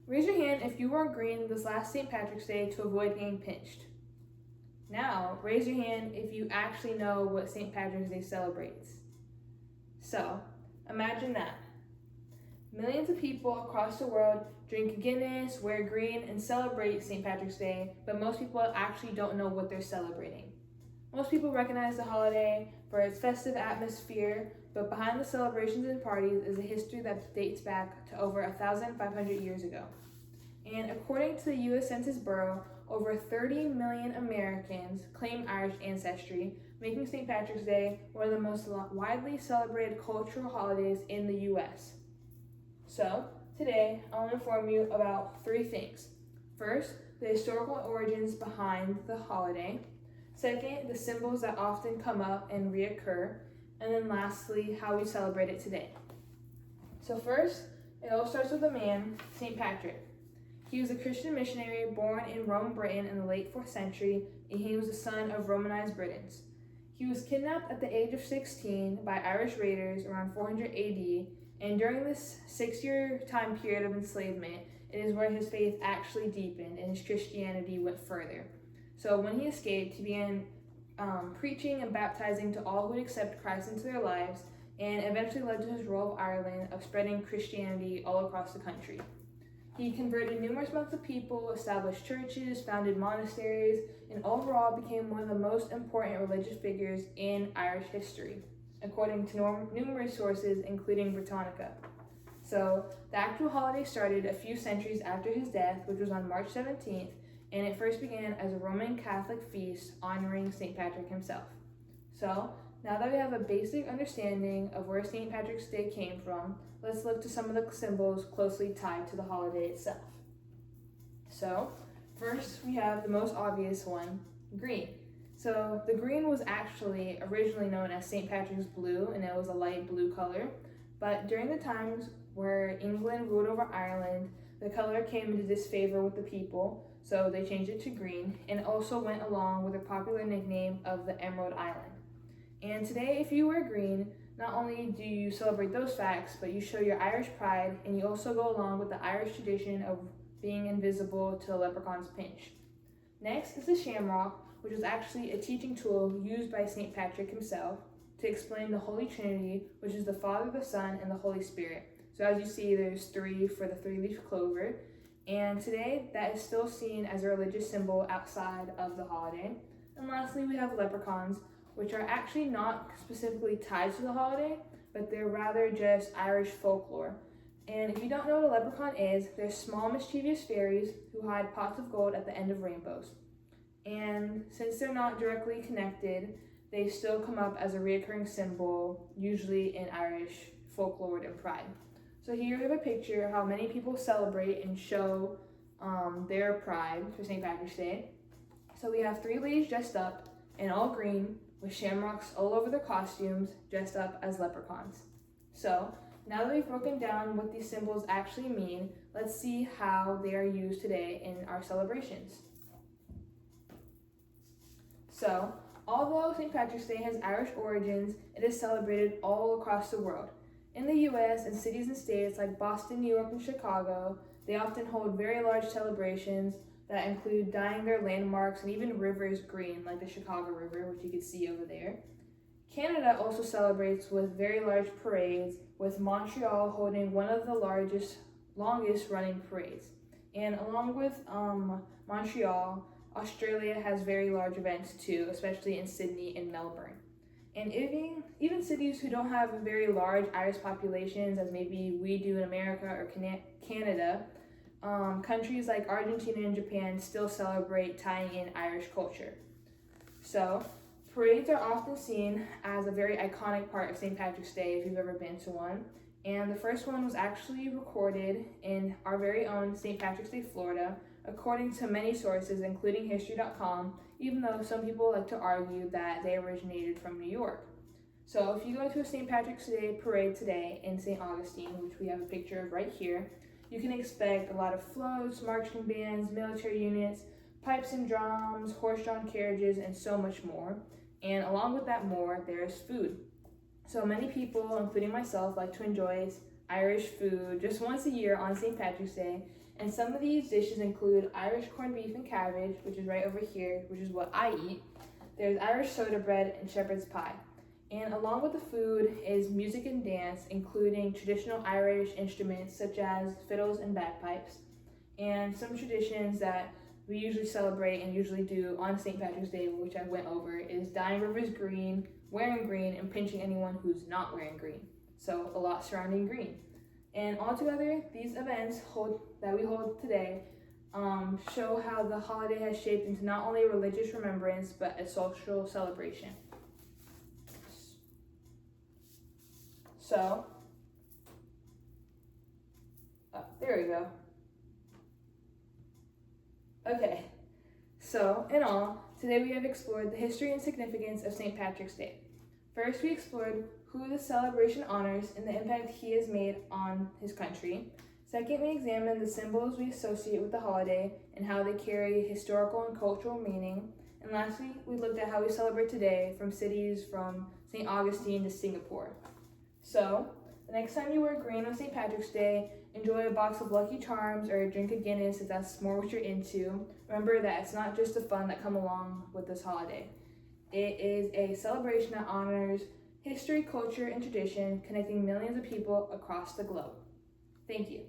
Raise your hand if you wore green this last St. Patrick's Day to avoid getting pinched. Now, raise your hand if you actually know what St. Patrick's Day celebrates. So, imagine that. Millions of people across the world drink Guinness, wear green, and celebrate St. Patrick's Day, but most people actually don't know what they're celebrating. Most people recognize the holiday for its festive atmosphere, but behind the celebrations and parties is a history that dates back to over 1,500 years ago. And according to the U.S. Census Bureau, over 30 million Americans claim Irish ancestry, making St. Patrick's Day one of the most widely celebrated cultural holidays in the U.S. So, today I want to inform you about 3 things. First, the historical origins behind the holiday. Second, the symbols that often come up and reoccur. And then lastly, how we celebrate it today. So first, it all starts with a man, St. Patrick. He was a Christian missionary born in Rome, Britain in the late 4th century, and he was the son of Romanized Britons. He was kidnapped at the age of 16 by Irish raiders around 400 AD, and during this 6-year time period of enslavement, it is where his faith actually deepened and his Christianity went further. So when he escaped, he began preaching and baptizing to all who would accept Christ into their lives, and eventually led to his role of Ireland of spreading Christianity all across the country. He converted numerous amounts of people, established churches, founded monasteries, and overall became one of the most important religious figures in Irish history, according to numerous sources, including Britannica. So the actual holiday started a few centuries after his death, which was on March 17th, and it first began as a Roman Catholic feast honoring St. Patrick himself. So, now that we have a basic understanding of where St. Patrick's Day came from, let's look to some of the symbols closely tied to the holiday itself. So, first we have the most obvious one, green. So, the green was actually originally known as St. Patrick's blue, and it was a light blue color, but during the times where England ruled over Ireland, the color came into disfavor with the people, so they changed it to green, and also went along with their popular nickname of the Emerald Island. And today, if you wear green, not only do you celebrate those facts, but you show your Irish pride, and you also go along with the Irish tradition of being invisible till a leprechaun's pinch. Next is the shamrock, which was actually a teaching tool used by St. Patrick himself to explain the Holy Trinity, which is the Father, the Son, and the Holy Spirit. So as you see, there's 3 for the 3-leaf clover. And today, that is still seen as a religious symbol outside of the holiday. And lastly, we have leprechauns, which are actually not specifically tied to the holiday, but they're rather just Irish folklore. And if you don't know what a leprechaun is, they're small mischievous fairies who hide pots of gold at the end of rainbows. And since they're not directly connected, they still come up as a recurring symbol, usually in Irish folklore and pride. So here we have a picture of how many people celebrate and show their pride for St. Patrick's Day. So we have 3 ladies dressed up in all green with shamrocks all over their costumes, dressed up as leprechauns. So now that we've broken down what these symbols actually mean, let's see how they are used today in our celebrations. So, although St. Patrick's Day has Irish origins, it is celebrated all across the world. In the U.S. and cities and states like Boston, New York, and Chicago, they often hold very large celebrations that include dyeing their landmarks and even rivers green, like the Chicago River, which you can see over there. Canada also celebrates with very large parades, with Montreal holding one of the longest running parades. And along with Montreal, Australia has very large events too, especially in Sydney and Melbourne. And even cities who don't have very large Irish populations, as maybe we do in America or Canada, countries like Argentina and Japan still celebrate tying in Irish culture. So, parades are often seen as a very iconic part of St. Patrick's Day if you've ever been to one. And the first one was actually recorded in our very own St. Patrick's Day, Florida, according to many sources, including History.com, even though some people like to argue that they originated from New York. So if you go to a St. Patrick's Day parade today in St. Augustine, which we have a picture of right here, you can expect a lot of floats, marching bands, military units, pipes and drums, horse-drawn carriages, and so much more. And along with that more, there's food. So many people, including myself, like to enjoy Irish food just once a year on St. Patrick's Day. And some of these dishes include Irish corned beef and cabbage, which is right over here, which is what I eat. There's Irish soda bread and shepherd's pie. And along with the food is music and dance, including traditional Irish instruments such as fiddles and bagpipes. And some traditions that we usually celebrate and usually do on St. Patrick's Day, which I went over, is dyeing rivers green, wearing green, and pinching anyone who's not wearing green. So a lot surrounding green. And altogether, these events that we hold today show how the holiday has shaped into not only a religious remembrance, but a social celebration. So, there we go. Okay, so in all, today we have explored the history and significance of St. Patrick's Day. First, we explored who the celebration honors and the impact he has made on his country. Second, we examined the symbols we associate with the holiday and how they carry historical and cultural meaning. And lastly, we looked at how we celebrate today from cities from St. Augustine to Singapore. So, the next time you wear green on St. Patrick's Day, enjoy a box of Lucky Charms or a drink of Guinness if that's more what you're into. Remember that it's not just the fun that come along with this holiday. It is a celebration that honors history, culture, and tradition, connecting millions of people across the globe. Thank you.